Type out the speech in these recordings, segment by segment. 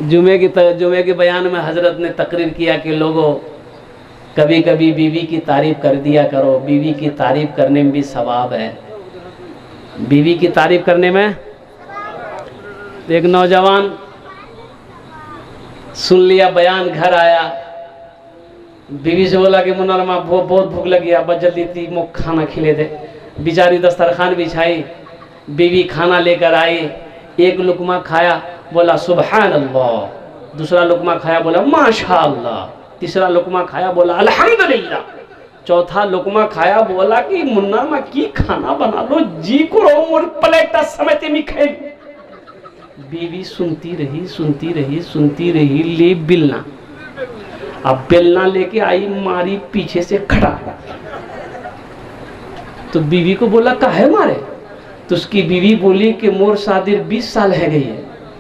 जुमे के बयान में हजरत ने तकरीर किया कि लोगों, कभी कभी बीवी की तारीफ कर दिया करो, बीवी की तारीफ करने में भी सवाब है। बीवी की तारीफ करने में एक नौजवान सुन लिया बयान, घर आया, बीवी से बोला कि मुन्ना बहुत भूख लगी, अब जल्दी थी मुख खाना खिले दे। बेचारी दस्तरखान बिछाई, बीवी खाना लेकर आई, एक लुकमा खाया, बोला सुबहान अल्लाह, दूसरा लुकमा खाया, बोला माशा अल्लाह, तीसरा लुकमा खाया, बोला अल्हम्दुलिल्लाह, चौथा लुकमा खाया, बोला कि मुन्ना मा की खाना बना लो, जी को रो मोर प्लेट समेत में खाई। बीवी सुनती रही सुनती रही सुनती रही, ले बिलना, अब बेलना लेके आई, मारी पीछे से खड़ा। तो बीवी को बोला काहे मारे? तो उसकी बीवी बोली कि मोर शादी 20 साल है गई है,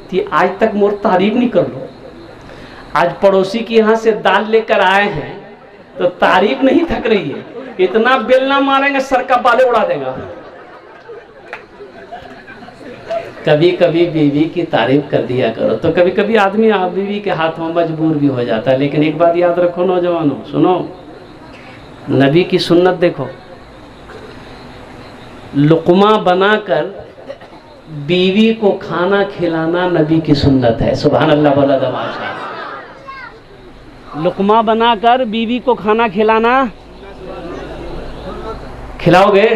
कि आज तक मोर तारीफ नहीं कर लो। आज पड़ोसी के यहाँ से दाल लेकर आए हैं तो तारीफ नहीं थक रही है, इतना बेलना मारेंगे सर का बाले उड़ा देगा। कभी कभी बीवी की तारीफ कर दिया करो। तो कभी कभी आदमी बीवी के हाथ में मजबूर भी हो जाता है। लेकिन एक बात याद रखो नौजवानों, सुनो, नबी की सुन्नत देखो, लुकमा बनाकर बीवी को खाना खिलाना नबी की सुन्नत है। सुभान अल्लाह बोला दमाशा। लुकमा बनाकर बीवी को खाना खिलाना, खिलाओगे?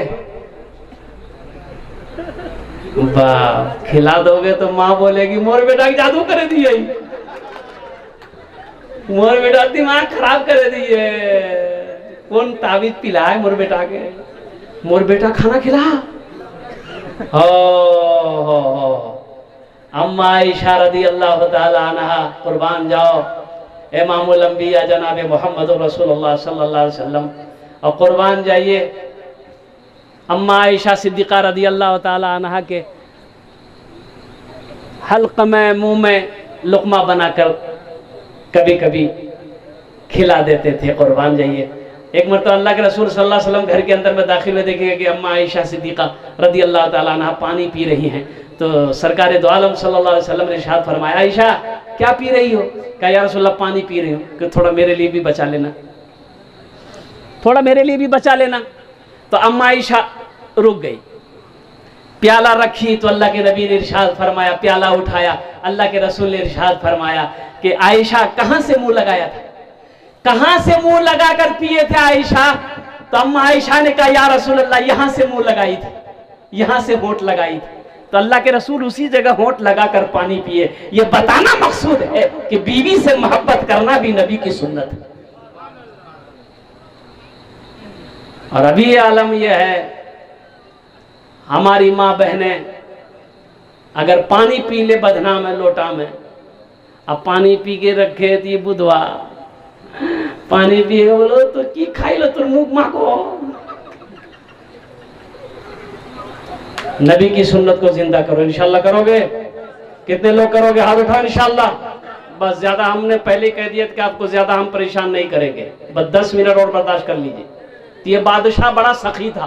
वाह, खिला दोगे तो माँ बोलेगी मोर बेटा की जादू करे दिए, मोर बेटा दिमाग खराब करे दिए, कौन ताबीज पिलाए मोर बेटा के, मोर बेटा खाना खिला। हो अम्मा आयशा रदी अल्लाह ताला अन्हा, कुर्बान जाओ इमामुल अंबिया जनाब मोहम्मद रसूलुल्लाह सल्लल्लाहु अलैहि वसल्लम, और कुर्बान जाइए अम्मा आयशा सिद्दीक़ा रदी अल्लाह ताला अन्हा के हल्क में, मुंह में लुकमा बनाकर कभी कभी खिला देते थे। कुर्बान जाइए, एक मरतबा अल्लाह के रसूल सल्लल्लाहु अलैहि वसल्लम घर के अंदर में दाखिल हुए, देखेंगे कि अम्मा आयशा सिद्दीक़ा रदी अल्लाह ताला अन्हा पानी पी रही हैं। तो सरकार दो आलम सल्लल्लाहु अलैहि वसल्लम ने इरशाद फरमाया, आयशा क्या पी रही हो? कहा या रसूलल्लाह पानी पी रही हूँ, कि थोड़ा मेरे लिए भी बचा लेना, थोड़ा मेरे लिए भी बचा लेना। तो अम्मा आयशा रुक गई, प्याला रखी तो अल्लाह के नबी ने इरशाद फरमाया, प्याला उठाया, अल्लाह के रसूल ने इरशाद फरमाया कि आयशा कहाँ से मुंह लगाया था, कहाँ से मुंह लगाकर पिए थे आयशा? तो अम्मा आयशा ने कहा या रसूल अल्लाह यहाँ से मुंह लगाई थी, यहाँ से होंठ लगाई थी। तो अल्लाह के रसूल उसी जगह होंठ लगाकर पानी पिए। ये बताना मकसूद है कि बीवी से मोहब्बत करना भी नबी की सुन्नत है। और अभी ये आलम यह है, हमारी माँ बहनें अगर पानी पी ले बदना में, लोटा में, अब पानी पी के रखे थी बुधवा, पानी पी के बोलो तो की खाई लो तुम मुख माँ को। नबी की सुन्नत को जिंदा करो, इंशाल्लाह करोगे? कितने लोग करोगे? हाथ उठाओ इंशाल्लाह। बस ज्यादा हमने पहले कह दिया कि आपको ज्यादा हम परेशान नहीं करेंगे, बस 10 मिनट और बर्दाश्त कर लीजिए। तो ये बादशाह बड़ा सखी था,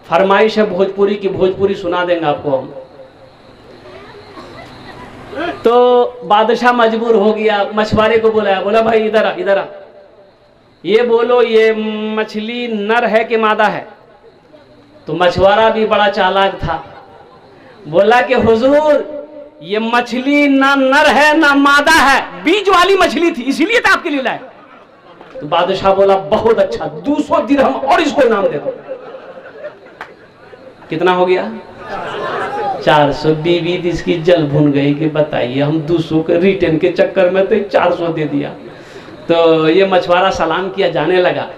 फरमाइश है भोजपुरी की, भोजपुरी सुना देंगे आपको हम। तो बादशाह मजबूर हो गया, मछुआरे को बुलाया, बोला भाई इधर आ, इधर आ, ये बोलो ये मछली नर है कि मादा है? तो मछुआरा भी बड़ा चालाक था, बोला कि हुजूर ये मछली ना नर है ना मादा है, बीज वाली मछली थी इसीलिए तो आपके लिए लाए। तो बादशाह बोला बहुत अच्छा, 200 दिरहम और इसको इनाम दे दो। कितना हो गया? 400। बीवी इसकी जल भुन गई कि बताइए हम 200 के रिटर्न के चक्कर में तो 400 दे दिया। तो ये मछुआरा सलाम किया, जाने लगा।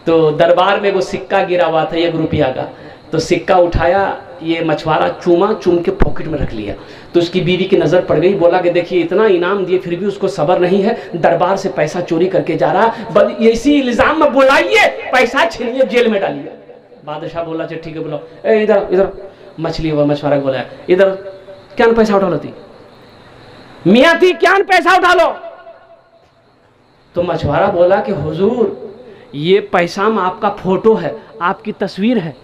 तो दरबार में वो सिक्का गिरा हुआ था 1 रुपया का, तो सिक्का उठाया, ये मछुआरा चूमा, चूम के पॉकेट में रख लिया। तो उसकी बीवी की नज़र पड़ गई, बोला कि देखिए इतना इनाम दिए फिर भी उसको सब्र नहीं है, दरबार से पैसा चोरी करके जा रहा, इसी इल्ज़ाम में बुलाइए, पैसा छीनिए, जेल में डालिए। बादशाह बोला अच्छा ठीक है, बोलो ए इधर इधर। मछली हुआ, मछुआरा बोला इधर, क्या पैसा उठा लो थी मियाँ थी, क्या पैसा उठा लो। तो मछुआरा बोला कि हुजूर ये पैसा में आपका फोटो है, आपकी तस्वीर है,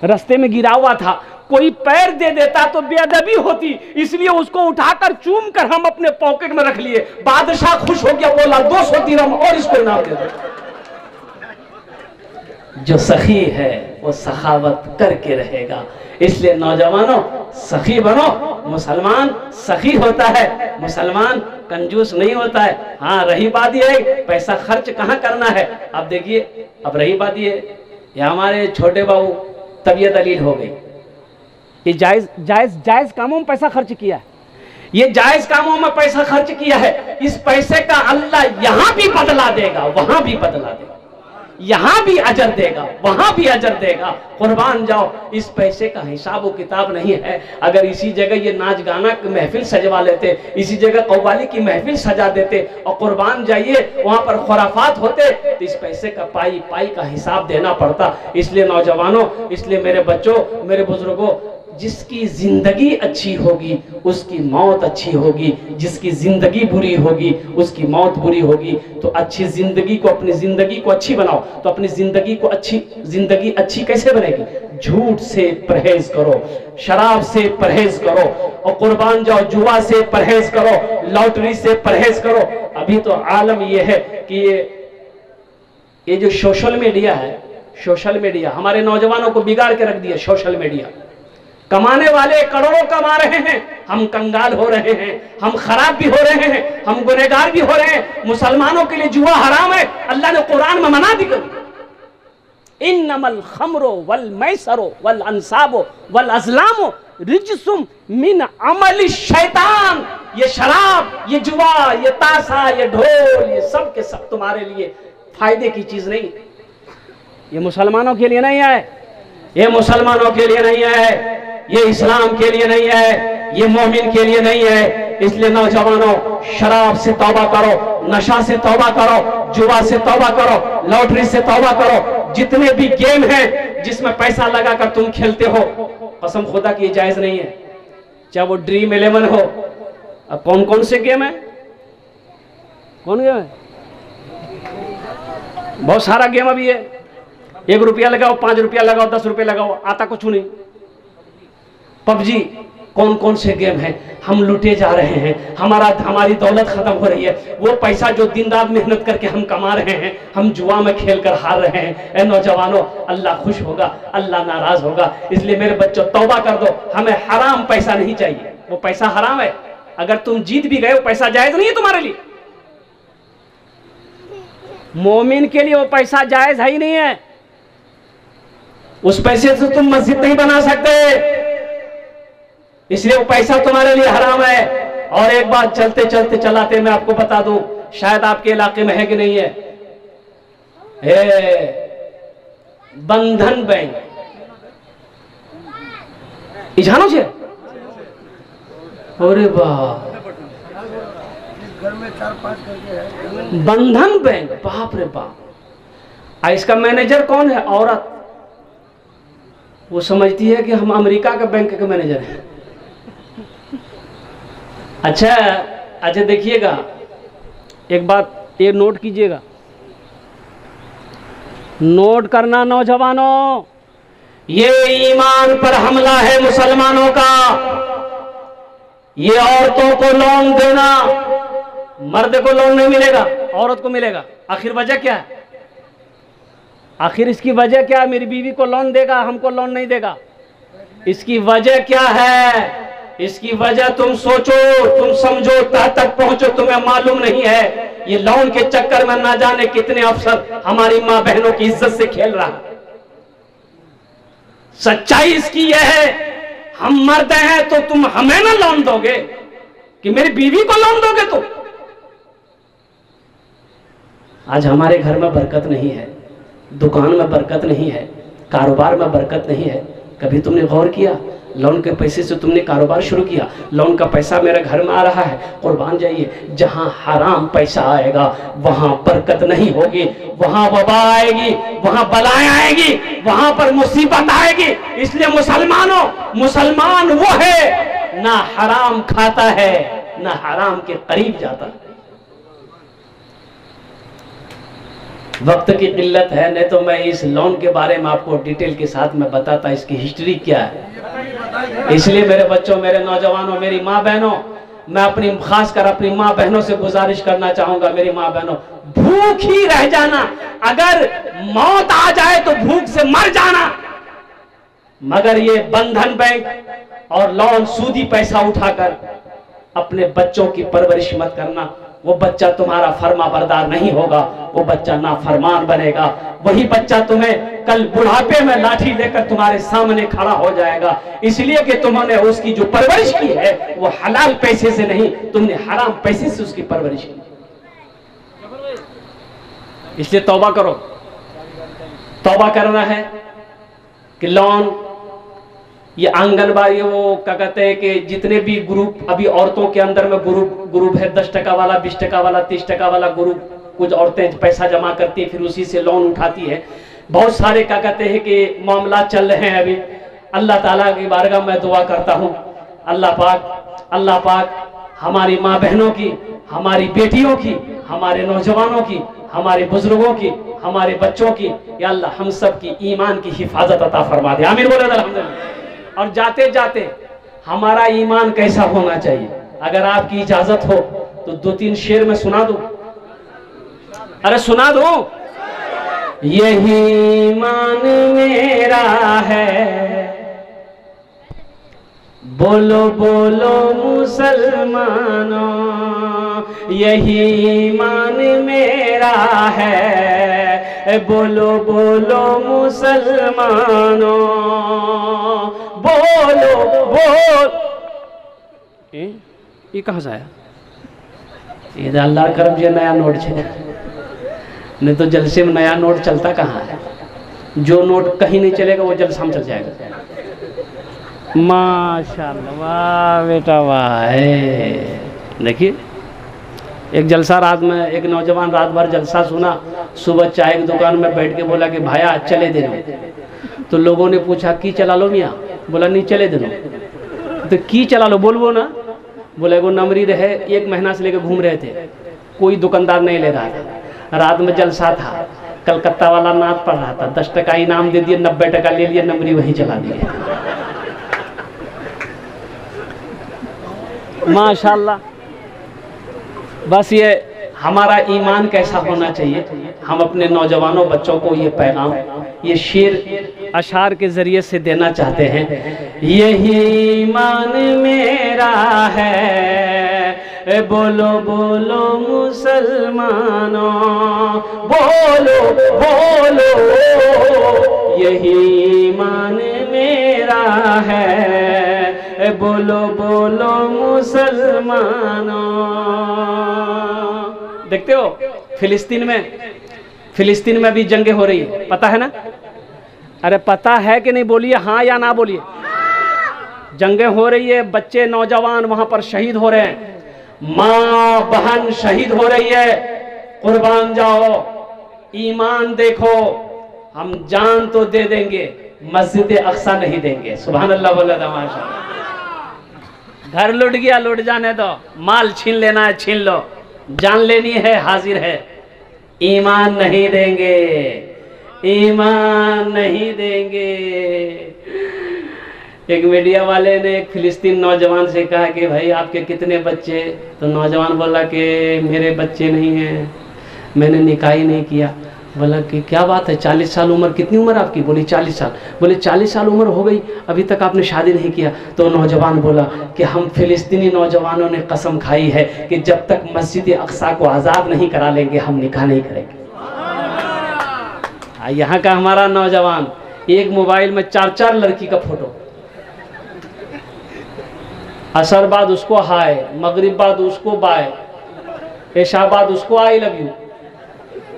रास्ते में गिरा हुआ था, कोई पैर दे देता तो बेअदबी होती, इसलिए उसको उठाकर चूम कर हम अपने पॉकेट में रख लिए। बादशाह खुश हो गया, बोला 200 दिरहम और इसको इनाम दे दो। जो सखी है वो सखावत करके रहेगा। इसलिए नौजवानों सखी बनो। मुसलमान सखी होता है, मुसलमान कंजूस नहीं होता है। हाँ, रही बात ये है पैसा खर्च कहाँ करना है। अब देखिए, अब रही बात ये हमारे छोटे बाबू तबीयत अलील हो गई, ये जायज कामों में पैसा खर्च किया है, ये जायज कामों में पैसा खर्च किया है। इस पैसे का अल्लाह यहां भी बदला देगा, वहां भी बदला देगा, यहां भी अजर देगा, वहां भी अजर देगा। कुर्बान जाओ, इस पैसे का हिसाब व किताब नहीं है। अगर इसी जगह ये नाच गाना की महफिल सजवा लेते, इसी जगह कव्वाली की महफिल सजा देते और कुर्बान जाइए वहां पर खुराफात होते, तो इस पैसे का पाई पाई का हिसाब देना पड़ता। इसलिए नौजवानों, इसलिए मेरे बच्चों, मेरे बुजुर्गों, जिसकी जिंदगी अच्छी होगी उसकी मौत अच्छी होगी, जिसकी जिंदगी बुरी होगी उसकी मौत बुरी होगी। तो अच्छी जिंदगी को, अपनी जिंदगी को अच्छी बनाओ। तो अपनी जिंदगी को जिंदगी अच्छी कैसे बनेगी? झूठ से परहेज करो, शराब से परहेज करो और कुर्बान जाओ, जुआ से परहेज करो, लॉटरी से परहेज करो। अभी तो आलम यह है कि ये जो सोशल मीडिया है, सोशल मीडिया हमारे नौजवानों को बिगाड़ के रख दिया। सोशल मीडिया कमाने वाले करोड़ों कमा रहे हैं, हम कंगाल हो रहे हैं, हम खराब भी हो रहे हैं, हम गुनहगार भी हो रहे हैं। मुसलमानों के लिए जुआ हराम है, अल्लाह ने कुरान में मना दिया। इन्नमल खमरो वल मैसरो वल अंसाबो वल अज़लामो रिज्सुम मिन अमल शैतान। ये शराब, ये जुआ, ये ताशा, ये ढोल, ये सब के सब तुम्हारे लिए फायदे की चीज नहीं। ये मुसलमानों के लिए नहीं है, ये मुसलमानों के लिए नहीं है, ये इस्लाम के लिए नहीं है, ये मोमिन के लिए नहीं है। इसलिए नौजवानों, शराब से तौबा करो, नशा से तौबा करो, जुआ से तौबा करो, लॉटरी से तौबा करो। जितने भी गेम हैं जिसमें पैसा लगाकर तुम खेलते हो, कसम खुदा की जायज नहीं है। चाहे वो ड्रीम 11 हो, अब कौन कौन से गेम है, कौन गेम है? बहुत सारा गेम अभी है। 1 रुपया लगाओ, 5 रुपया लगाओ, 10 रुपये लगाओ, आता कुछ नहीं। पबजी, कौन कौन से गेम हैं। हम लुटे जा रहे हैं, हमारी दौलत खत्म हो रही है। वो पैसा जो दिन रात मेहनत करके हम कमा रहे हैं, हम जुआ में खेल कर हार रहे हैं। ए नौजवानों, अल्लाह खुश होगा, अल्लाह नाराज होगा। इसलिए मेरे बच्चों, तौबा कर दो। हमें हराम पैसा नहीं चाहिए, वो पैसा हराम है। अगर तुम जीत भी गए, वो पैसा जायज नहीं है तुम्हारे लिए। मोमिन के लिए वो पैसा जायज है ही नहीं है। उस पैसे से तुम मस्जिद नहीं बना सकते, इसलिए वो पैसा तुम्हारे लिए हराम है। और एक बात चलते चलते चलाते मैं आपको बता दूं, शायद आपके इलाके में है कि नहीं है, बंधन बैंक। जानो छे? अरे वाह, बंधन बैंक, बाप रे बाप। इसका मैनेजर कौन है? औरत। वो समझती है कि हम अमेरिका के बैंक के मैनेजर हैं। अच्छा देखिएगा, एक बात ये नोट कीजिएगा, नोट करना नौजवानों, ये ईमान पर हमला है मुसलमानों का। ये औरतों को लोन देना, मर्द को लोन नहीं मिलेगा, औरत को मिलेगा। आखिर वजह क्या है? आखिर इसकी वजह क्या है? मेरी बीवी को लोन देगा, हमको लोन नहीं देगा। इसकी वजह क्या है? इसकी वजह तुम सोचो, तुम समझो, तक पहुंचो, तुम्हें मालूम नहीं है। ये लोन के चक्कर में ना जाने कितने अफसर हमारी मां बहनों की इज्जत से खेल रहा है। सच्चाई इसकी यह है, हम मर्द हैं तो तुम हमें ना लोन दोगे कि मेरी बीवी को लोन दोगे? तो आज हमारे घर में बरकत नहीं है, दुकान में बरकत नहीं है, कारोबार में बरकत नहीं है। कभी तुमने गौर किया? लोन के पैसे से तुमने कारोबार शुरू किया, लोन का पैसा मेरे घर में आ रहा है। कुर्बान जाइए, जहां हराम पैसा आएगा वहां बरकत नहीं होगी, वहां वबा आएगी, वहां बलाएं आएगी, वहां पर मुसीबत आएगी। इसलिए मुसलमानों, मुसलमान वो है ना हराम खाता है ना हराम के करीब जाता है। वक्त की किल्लत है, नहीं तो मैं इस लोन के बारे में आपको डिटेल के साथ में बताता, इसकी हिस्ट्री क्या है। इसलिए मेरे बच्चों, मेरे नौजवानों, मेरी माँ बहनों, मैं अपनी खासकर अपनी माँ बहनों से गुजारिश करना चाहूंगा, मेरी माँ बहनों, भूख ही रह जाना, अगर मौत आ जाए तो भूख से मर जाना, मगर ये बंधन बैंक और लोन सूदी पैसा उठाकर अपने बच्चों की परवरिश मत करना। वो बच्चा तुम्हारा फर्मा बरदार नहीं होगा, वो बच्चा नाफरमान बनेगा। वही बच्चा तुम्हें कल बुढ़ापे में लाठी लेकर तुम्हारे सामने खड़ा हो जाएगा, इसलिए कि तुमने उसकी जो परवरिश की है वो हलाल पैसे से नहीं, तुमने हराम पैसे से उसकी परवरिश की। इसलिए तौबा करो। तौबा करना है कि लोन, ये आंगनबाड़ी, वो क्या कहते हैं कि जितने भी ग्रुप अभी औरतों के अंदर में ग्रुप है, 10 टका वाला, 20 टका वाला, 30 टका वाला ग्रुप, कुछ औरतें पैसा जमा करती हैं फिर उसी से लोन उठाती है। बहुत सारे क्या कहते हैं कि मामला चल रहे हैं अभी। अल्लाह ताला की बारगाह में दुआ करता हूँ, अल्लाह पाक हमारी माँ बहनों की, हमारी बेटियों की, हमारे नौजवानों की, हमारे बुजुर्गों की, हमारे बच्चों की, या अल्लाह हम सब की ईमान की हिफाजत अता फरमा दे। आमीन बोले अल्हम्दुलिल्लाह। और जाते जाते हमारा ईमान कैसा होना चाहिए, अगर आपकी इजाजत हो तो 2-3 शेर में सुना दूं। अरे सुना दो। यही ईमान मेरा है, बोलो बोलो मुसलमानों, यही ईमान मेरा है, बोलो बोलो मुसलमानों, बोलो बोल। ये कहाँ से आया? ये अल्लाह करम जे नया नोट है, नहीं तो जलसे में नया नोट चलता कहाँ है। जो नोट कहीं नहीं चलेगा वो जलसा में चल जाएगा। माशाल्लाह, वाह बेटा वाह। देखिए एक जलसा रात में, एक नौजवान रात भर जलसा सुना, सुबह चाय की दुकान में बैठ के बोला कि भाया चले दे दो। तो लोगों ने पूछा की चला लो मियाँ? बोला नहीं चले दे दो। तो की चला लो बोलबो ना? बोले वो नमरी रहे, 1 महीना से लेकर घूम रहे थे, कोई दुकानदार नहीं ले रहा था। रात में जलसा था, कलकत्ता वाला नाथ पढ़ रहा था, 10 टका इनाम दे दिए, 90 टका ले लिए, नमरी वहीं चला दिए। माशाल्लाह। बस ये हमारा ईमान कैसा होना चाहिए, हम अपने नौजवानों बच्चों को ये पैगाम, ये शेर अशार के जरिए से देना चाहते हैं। यही ईमान मेरा है, बोलो बोलो मुसलमानों, बोलो बोलो, यही ईमान मेरा है, बोलो बोलो मुसलमानों। देखते हो फिलिस्तीन में भी जंगें हो रही है, पता है ना? अरे पता है कि नहीं? बोलिए हाँ या ना बोलिए। जंगें हो रही है, बच्चे नौजवान वहां पर शहीद हो रहे हैं, माँ बहन शहीद हो रही है। कुर्बान जाओ, ईमान देखो, हम जान तो दे देंगे, मस्जिद अक्सा नहीं देंगे। सुभान अल्लाह बोला था माशाअल्लाह। घर लुट गया, लुट जाने दो, माल छीन लेना है छीन लो, जान लेनी है हाजिर है, ईमान नहीं देंगे, ईमान नहीं देंगे। एक मीडिया वाले ने एक फिलिस्तीन नौजवान से कहा कि भाई आपके कितने बच्चे? तो नौजवान बोला कि मेरे बच्चे नहीं हैं, मैंने निकाह ही नहीं किया। बोला कि क्या बात है, 40 साल उम्र? कितनी उम्र आपकी? बोली 40 साल। बोले 40 साल उम्र हो गई, अभी तक आपने शादी नहीं किया? तो नौजवान बोला कि हम फिलिस्तीनी नौजवानों ने कसम खाई है कि जब तक मस्जिद अक्सा को आज़ाद नहीं करा लेंगे हम निकाह नहीं करेंगे। यहाँ का हमारा नौजवान एक मोबाइल में 4-4 लड़की का फोटो, असर बाद उसको हाय, मगरिब बाद उसको बाय, ऐशा बाद उसको आई लव यू।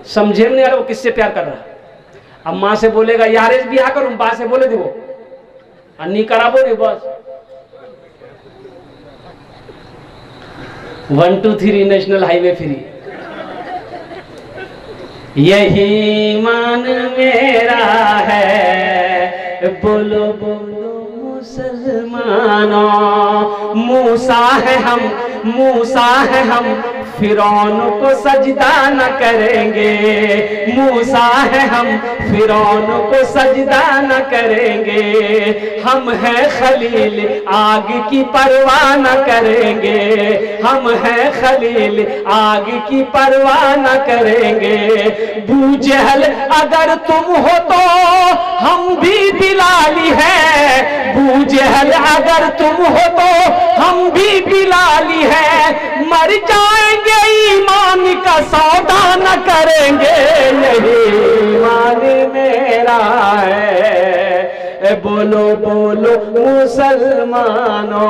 समझे नहीं आ रहा वो किससे प्यार कर रहा है। अब माँ से बोलेगा यार इस ब्याह करूं, बा से बोले दो अन्नी कराबो रे बस। 1 2 3 नेशनल हाईवे फ्री। यही ईमान मेरा है, बोलो बोलो मुसलमानों, मूसा है हम फिरौन को सजदा न करेंगे, मूसा है हम फिरौन को सजदा न करेंगे, हम हैं खलील आग की परवाह न करेंगे, हम हैं खलील आग की परवाह न करेंगे। बू जहल अगर तुम हो तो हम भी बिलाली है, बू जहल अगर तुम हो तो हम भी बिलाली है, मर जाएंगे ईमान का सौदा न करेंगे, यही ईमान मेरा है। बोलो बोलो मुसलमानों,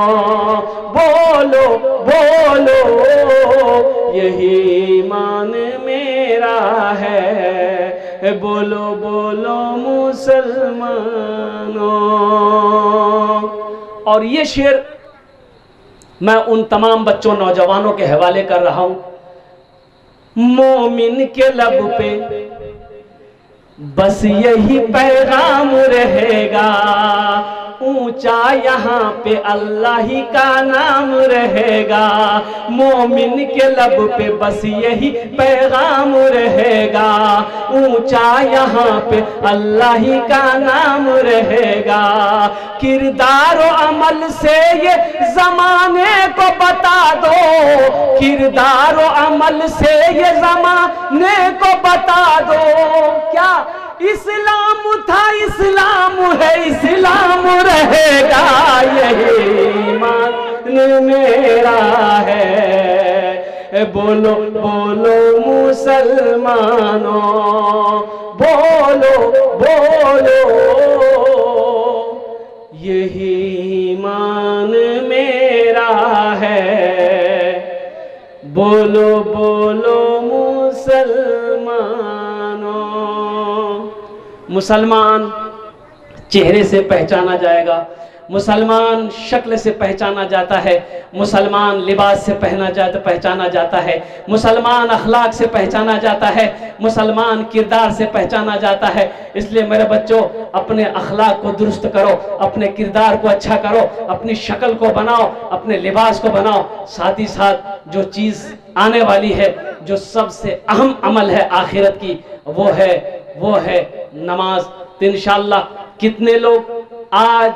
बोलो बोलो यही ईमान मेरा है, बोलो बोलो मुसलमानों। और ये शेर मैं उन तमाम बच्चों नौजवानों के हवाले कर रहा हूं। मोमिन के लब पे बस यही पैगाम रहेगा, ऊंचा यहाँ पे अल्लाह ही का नाम रहेगा। मोमिन के लब पे बस यही पैगाम रहेगा, ऊंचा यहाँ पे अल्लाह ही का नाम रहेगा। किरदार और अमल से ये जमाने को बता दो, किरदार और अमल से ये जमाने को बता दो। क्या इस्लाम था, इस्लाम है, इस्लाम रहेगा, यही ईमान मेरा है। बोलो बोलो मुसलमानों, बोलो बोलो यही ईमान मेरा है। बोलो बोलो मुसलमानों। मुसलमान चेहरे से पहचाना जाएगा, मुसलमान शक्ल से पहचाना जाता है, मुसलमान लिबास से पहचाना जाता है, मुसलमान अखलाक से पहचाना जाता है, मुसलमान किरदार से पहचाना जाता है। इसलिए मेरे बच्चों, अपने अखलाक को दुरुस्त करो, अपने किरदार को अच्छा करो, अपनी शक्ल को बनाओ, अपने लिबास को बनाओ। साथ ही साथ जो चीज़ आने वाली है, जो सबसे अहम अमल है आखिरत की, वो है नमाज। तो इंशाअल्लाह कितने लोग आज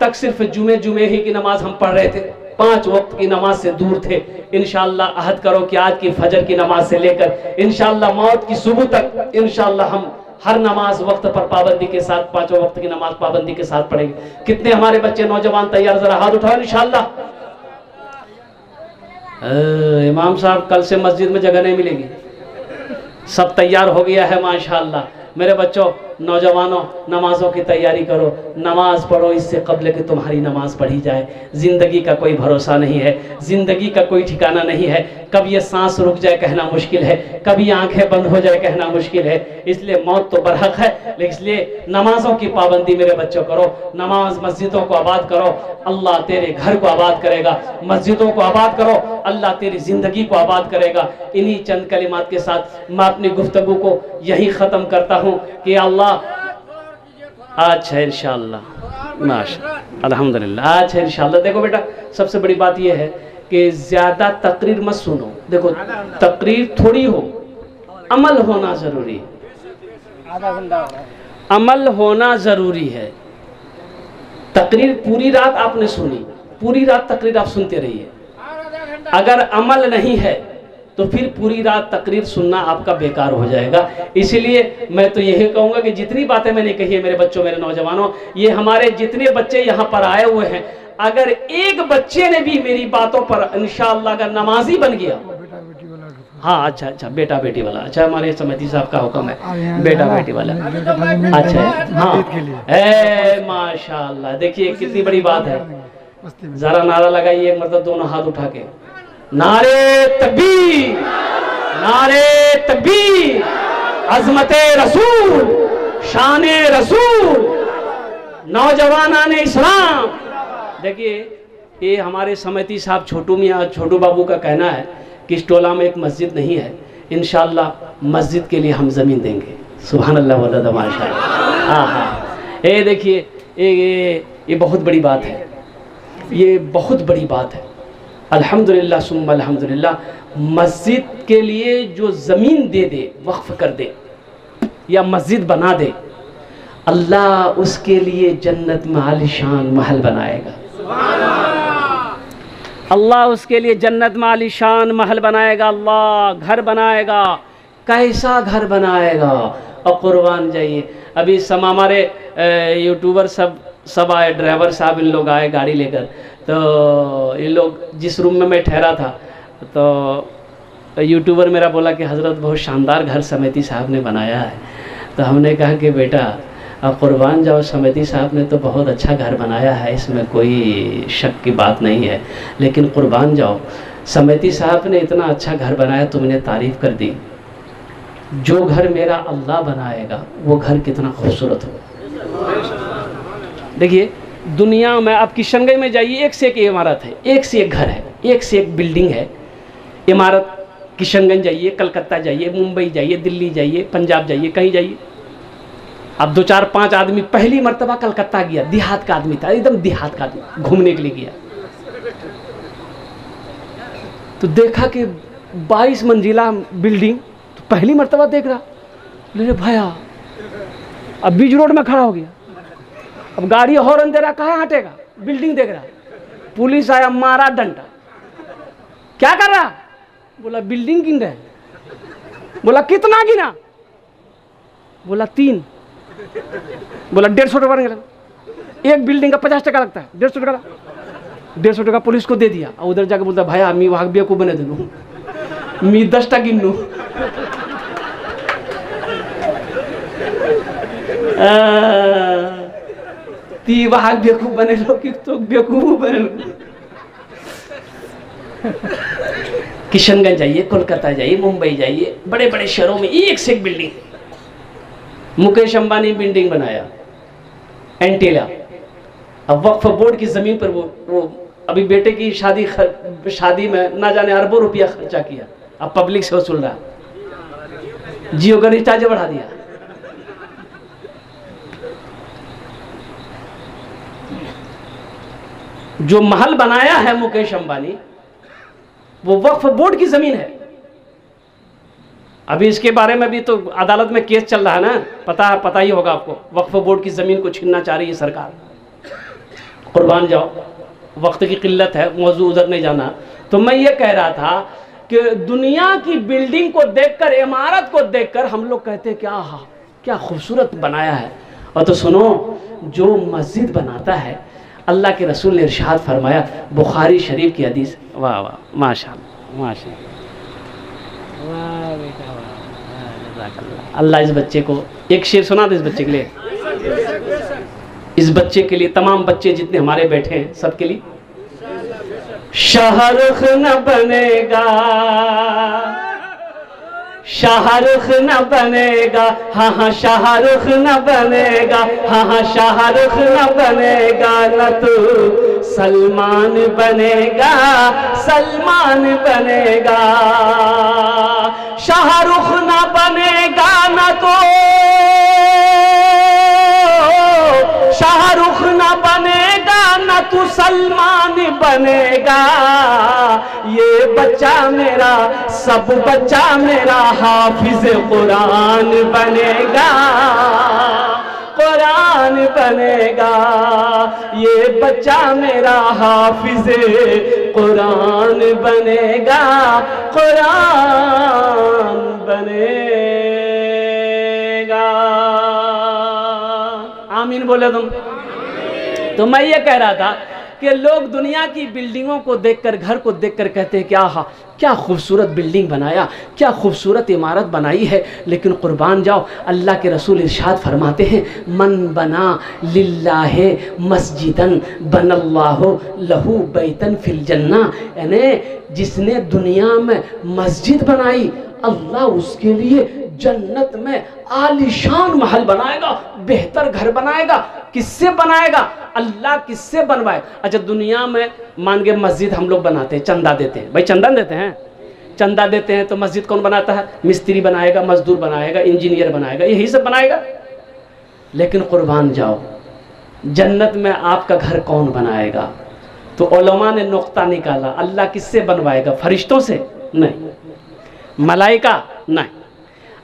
तक सिर्फ जुमे ही की नमाज हम पढ़ रहे थे, 5 वक्त की नमाज से दूर थे। इंशाअल्लाह अहद करो कि आज की फजर की नमाज से लेकर इंशाअल्लाह मौत की सुबह तक इंशाअल्लाह हम हर नमाज वक्त पर पाबंदी के साथ, 5 वक्त की नमाज पाबंदी के साथ पढ़ेंगे। कितने हमारे बच्चे नौजवान तैयार, जरा हाथ उठाओ इंशाअल्लाह। इमाम साहब कल से मस्जिद में जगह नहीं मिलेगी, सब तैयार हो गया है माशाअल्लाह। मेरे बच्चों, नौजवानों, नमाजों की तैयारी करो, नमाज पढ़ो इससे कबल कि तुम्हारी नमाज पढ़ी जाए। ज़िंदगी का कोई भरोसा नहीं है, ज़िंदगी का कोई ठिकाना नहीं है। कब ये सांस रुक जाए कहना मुश्किल है, कभी आंखें बंद हो जाए कहना मुश्किल है। इसलिए मौत तो बरहक है, लेकिन इसलिए नमाजों की पाबंदी मेरे बच्चों करो। नमाज, मस्जिदों को आबाद करो, अल्लाह तेरे घर को आबाद करेगा। मस्जिदों को आबाद करो, अल्लाह तेरी ज़िंदगी को आबाद करेगा। इन्हीं चंद कलिमात के साथ मैं अपनी गुफ्तगू को यही ख़त्म करता हूँ कि अल्लाह आज है इंशाअल्लाह, माशाअल्लाह, अल्हम्दुलिल्लाह, आज है इंशाअल्लाह। देखो बेटा, सबसे बड़ी बात यह है कि ज़्यादा तकरीर मत सुनो। देखो, तकरीर थोड़ी हो, अमल होना ज़रूरी है, अमल होना ज़रूरी है। तकरीर पूरी रात आपने सुनी, पूरी रात तकरीर आप सुनते रहिए, अगर अमल नहीं है तो फिर पूरी रात तकरीर सुनना आपका बेकार हो जाएगा। इसीलिए मैं तो यही कहूँगा कि जितनी बातें मैंने कही है मेरे बच्चों, मेरे नौजवानों, ये हमारे जितने बच्चे यहाँ पर आए हुए हैं, अगर एक बच्चे ने भी मेरी बातों पर इंशाअल्लाह अगर नमाजी बन गया, हाँ अच्छा, बेटा बेटी वाला, अच्छा, हमारे समिति साहब का हुक्म है बेटा बेटी वाला, अच्छा, हाँ, माशाअल्लाह। देखिए कितनी बड़ी बात है। जरा नारा लगाइए, मतलब दोनों हाथ उठा के, नारे तकबीर, नारे तकबीर, अज़मते रसूल, शाने रसूल, नौजवानाने इस्लाम। देखिए, ये हमारे समिति साहब छोटू मियाँ, छोटू बाबू का कहना है कि इस टोला में एक मस्जिद नहीं है, इंशाअल्लाह मस्जिद के लिए हम ज़मीन देंगे। सुभान अल्लाह वल्लाह माशाअल्लाह। हाँ, ये देखिए, ये बहुत बड़ी बात है, ये बहुत बड़ी बात है। अल्हम्दुलिल्लाह सुम्मा अल्हम्दुलिल्लाह। मस्जिद के लिए जो ज़मीन दे दे, वक्फ कर दे या मस्जिद बना दे, अल्लाह उसके लिए जन्नत में आलीशान महल बनाएगा। अल्लाह उसके लिए जन्नत में आलीशान महल बनाएगा, अल्लाह घर बनाएगा। कैसा घर बनाएगा? और कुर्बान जाइए, अभी सम हमारे यूट्यूबर सब आए, ड्राइवर साहब इन लोग आए गाड़ी लेकर, तो इन लोग जिस रूम में मैं ठहरा था, तो यूट्यूबर मेरा बोला कि हज़रत बहुत शानदार घर समिति साहब ने बनाया है। तो हमने कहा कि बेटा अब कुर्बान जाओ, समिति साहब ने तो बहुत अच्छा घर बनाया है, इसमें कोई शक की बात नहीं है, लेकिन कुर्बान जाओ, समिति साहब ने इतना अच्छा घर बनाया, तुमने तारीफ़ कर दी, जो घर मेरा अल्लाह बनाएगा वो घर कितना खूबसूरत हो। देखिए दुनिया में आप किशनगंज में जाइए, एक से एक इमारत है, एक से एक घर है, एक से एक बिल्डिंग है, इमारत। किशनगंज जाइए, कलकत्ता जाइए, मुंबई जाइए, दिल्ली जाइए, पंजाब जाइए, कहीं जाइए। अब 2-4-5 आदमी पहली मर्तबा कलकत्ता गया, देहात का आदमी था, एकदम देहात का आदमी, घूमने के लिए गया, तो देखा कि 22 मंजिला बिल्डिंग, तो पहली मर्तबा देख रहा, ले भैया, अब बीच रोड में खड़ा हो गया, अब गाड़ी हॉर्न दे रहा, कहाँ हटेगा, बिल्डिंग देख रहा, पुलिस आया, मारा डंडा, क्या कर रहा? बोला बिल्डिंग गिन रहे। बोला कितना गिना? बोला 3। बोला 150 रुपये बन गया, एक बिल्डिंग का 50 टका लगता है, 150 टका, 150 टका पुलिस को दे दिया। और उधर जाके बोलता भाई मी वहाँ बेवकूफ बने दिलू, मी 10 टका गिनू। ती वहाँ बेवकूफ बने लो कि तो बेवकूफ बने लो। किशनगंज जाइए, कोलकाता जाइए, मुंबई जाइए, बड़े बड़े शहरों में एक से एक बिल्डिंग। मुकेश अंबानी बिल्डिंग बनाया एंटीला, अब वक्फ बोर्ड की ज़मीन पर वो अभी बेटे की शादी में ना जाने अरबों रुपया खर्चा किया, अब पब्लिक से वसूल रहा, जियो का रिचार्ज बढ़ा दिया। जो महल बनाया है मुकेश अंबानी, वो वक्फ बोर्ड की जमीन है। अभी इसके बारे में भी तो अदालत में केस चल रहा है ना, पता ही होगा आपको, वक्फ बोर्ड की जमीन को छीनना चाह रही है सरकार। कुर्बान जाओ, वक्त की किल्लत है, मौजू उधर नहीं जाना। तो मैं ये कह रहा था कि दुनिया की बिल्डिंग को देखकर, इमारत को देखकर हम लोग कहते हैं क्या खूबसूरत बनाया है। और तो सुनो, जो मस्जिद बनाता है, अल्लाह के रसूल ने इरशाद फरमाया, बुखारी शरीफ की हदीस, वाह वाह माशाअल्लाह माशाअल्लाह, वाह बेटा वाह, अल्लाह इस बच्चे को एक शेर सुना दे, इस बच्चे के लिए, इस बच्चे के लिए, तमाम बच्चे जितने हमारे बैठे हैं सबके लिए। शाहरुख न बनेगा, शाहरुख न बनेगा, हाँ शाहरुख न बनेगा, हाँ शाहरुख न बनेगा, न तू सलमान बनेगा, सलमान बनेगा। शाहरुख न बनेगा, न तो शाहरुख न बनेगा, न तू सलमान बनेगा। ये बच्चा मेरा, सब बच्चा मेरा हाफिज कुरान बनेगा, कुरान बनेगा। ये बच्चा मेरा हाफिज कुरान बनेगा, कुरान बनेगा। आमीन बोले तुम। तो मैं ये कह रहा था कि लोग दुनिया की बिल्डिंगों को देखकर, घर को देखकर कहते हैं कि क्या खूबसूरत बिल्डिंग बनाया, क्या खूबसूरत इमारत बनाई है। लेकिन कुर्बान जाओ, अल्लाह के रसूल इरशाद फरमाते हैं, मन बना लिल्लाहि मस्जिदन बनल्लाहु लहू बैतन फिल जन्ना। यानी जिसने दुनिया में मस्जिद बनाई, अल्लाह उसके लिए जन्नत में आलीशान महल बनाएगा, बेहतर घर बनाएगा। किससे बनाएगा? अल्लाह किससे बनवाए? अच्छा, दुनिया में मान के मस्जिद हम लोग बनाते हैं, चंदा देते हैं, भाई चंदा देते हैं, चंदा देते हैं तो मस्जिद कौन बनाता है? मिस्त्री बनाएगा, मजदूर बनाएगा, इंजीनियर बनाएगा, यही सब बनाएगा। लेकिन कुर्बान जाओ, जन्नत में आपका घर कौन बनाएगा? तो उलमा ने नुक्ता निकाला, अल्लाह किससे बनवाएगा? फरिश्तों से नहीं, मलाइका नहीं,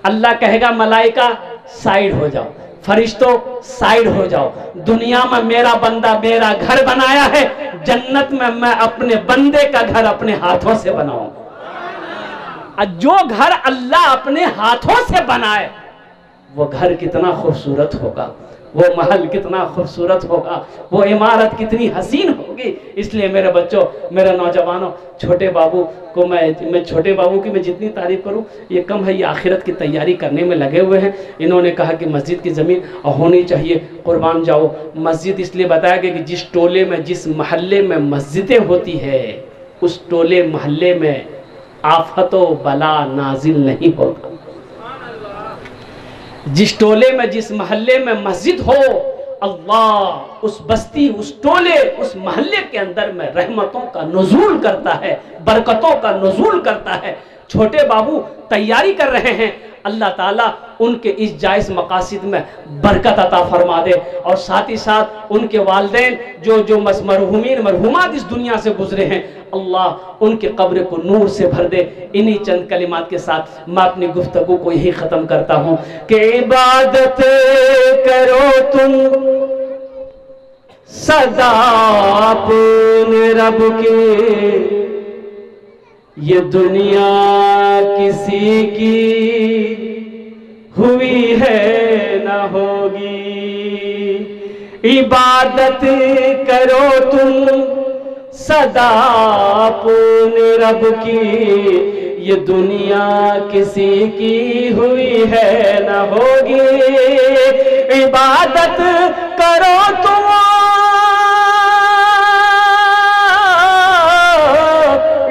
अल्लाह कहेगा मलाइका साइड हो जाओ, फरिश्तों साइड हो जाओ, दुनिया में मेरा बंदा मेरा घर बनाया है, जन्नत में मैं अपने बंदे का घर अपने हाथों से बनाऊंगा। जो घर अल्लाह अपने हाथों से बनाए वो घर कितना खूबसूरत होगा, वो महल कितना खूबसूरत होगा, वो इमारत कितनी हसीन होगी। इसलिए मेरे बच्चों, मेरे नौजवानों, छोटे बाबू को मैं छोटे बाबू की मैं जितनी तारीफ करूं ये कम है। ये आखिरत की तैयारी करने में लगे हुए हैं। इन्होंने कहा कि मस्जिद की ज़मीन होनी चाहिए, कुर्बान जाओ। मस्जिद इसलिए बताया गया कि जिस टोले में जिस महल्ले में मस्जिदें होती है उस टोले महल्ले में आफतो बला नाजिल नहीं होता। जिस टोले में जिस महल्ले में मस्जिद हो, अल्लाह उस बस्ती उस टोले उस महल्ले के अंदर में रहमतों का नुज़ूल करता है, बरकतों का नुज़ूल करता है। छोटे बाबू तैयारी कर रहे हैं, अल्लाह ताला उनके इस जायज़ मकासिद में बरकत अता फरमा दे, और साथ ही साथ उनके वालिदैन जो मरहूमीन मरहूमात इस दुनिया से गुजरे हैं, अल्लाह उनके कब्र को नूर से भर दे। इन्हीं चंद कलिमात के साथ मैं अपनी गुफ्तगू को यही ख़त्म करता हूँ कि इबादत करो तुम सदा अपने रब की, ये दुनिया किसी की हुई है न होगी। इबादत करो तुम सदा अपने रब की, ये दुनिया किसी की हुई है न होगी। इबादत करो तुम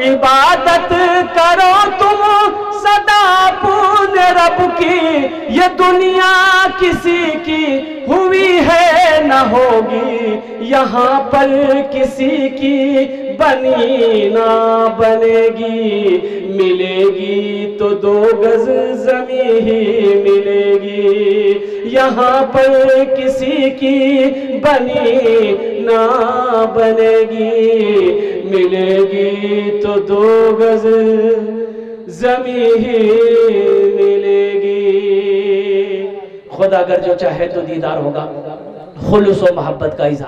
इबादत करो तुम सदा अपने रब की, ये दुनिया किसी की हुई है न होगी। यहाँ पर किसी की बनी ना बनेगी, मिलेगी तो 2 गज ज़मीं ही मिलेगी। यहाँ पर किसी की बनी ना बनेगी, मिलेगी तो 2 गज ज़मीं ही मिलेगी। खुदा अगर जो चाहे तो दीदार होगा, खुलूस व मोहब्बत का इज़हार।